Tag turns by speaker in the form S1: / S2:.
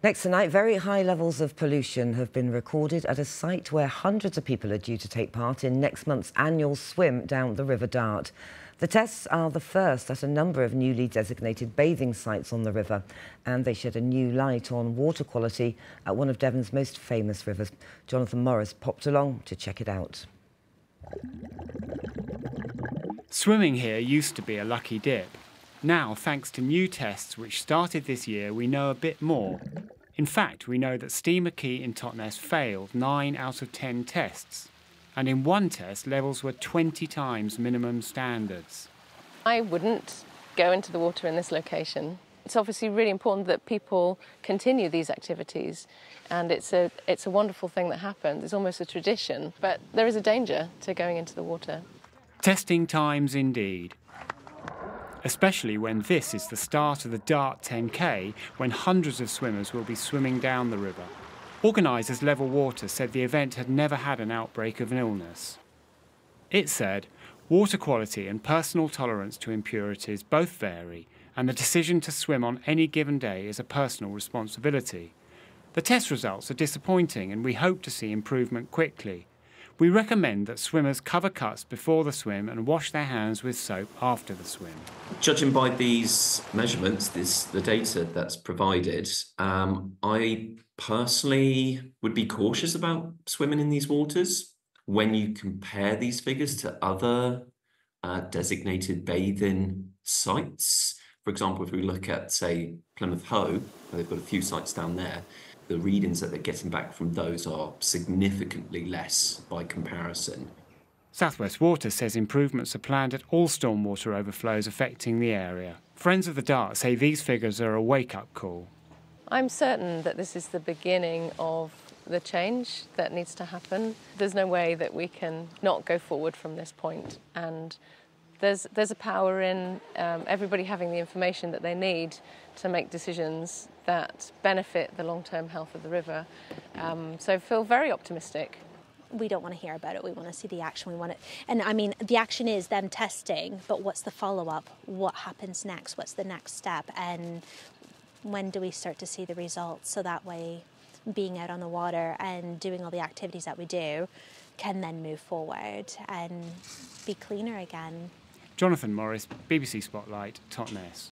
S1: Next tonight, very high levels of pollution have been recorded at a site where hundreds of people are due to take part in next month's annual swim down the River Dart. The tests are the first at a number of newly designated bathing sites on the river, and they shed a new light on water quality at one of Devon's most famous rivers. Jonathan Morris popped along to check it out.
S2: Swimming here used to be a lucky dip. Now, thanks to new tests which started this year, we know a bit more. In fact, we know that Steamer Quay in Totnes failed 9 out of 10 tests. And in one test, levels were 20 times minimum standards.
S3: I wouldn't go into the water in this location. It's obviously really important that people continue these activities, and it's a wonderful thing that happens. It's almost a tradition, but there is a danger to going into the water.
S2: Testing times indeed. Especially when this is the start of the Dart 10K, when hundreds of swimmers will be swimming down the river. Organisers Level Water said the event had never had an outbreak of an illness. It said, water quality and personal tolerance to impurities both vary, and the decision to swim on any given day is a personal responsibility. The test results are disappointing, and we hope to see improvement quickly. We recommend that swimmers cover cuts before the swim and wash their hands with soap after the swim.
S4: Judging by these measurements, the data that's provided, I personally would be cautious about swimming in these waters. When you compare these figures to other designated bathing sites, for example, if we look at, say, Plymouth Hoe, they've got a few sites down there, the readings that they're getting back from those are significantly less by comparison.
S2: South West Water says improvements are planned at all stormwater overflows affecting the area. Friends of the Dart say these figures are a wake-up call.
S3: I'm certain that this is the beginning of the change that needs to happen. There's no way that we can not go forward from this point, and there's a power in everybody having the information that they need to make decisions that benefit the long-term health of the river. So I feel very optimistic.
S5: We don't want to hear about it. We want to see the action. We want it, and I mean, the action is them testing, but what's the follow-up? What happens next? What's the next step? And when do we start to see the results? So that way, being out on the water and doing all the activities that we do can then move forward and be cleaner again.
S2: Jonathan Morris, BBC Spotlight, Totnes.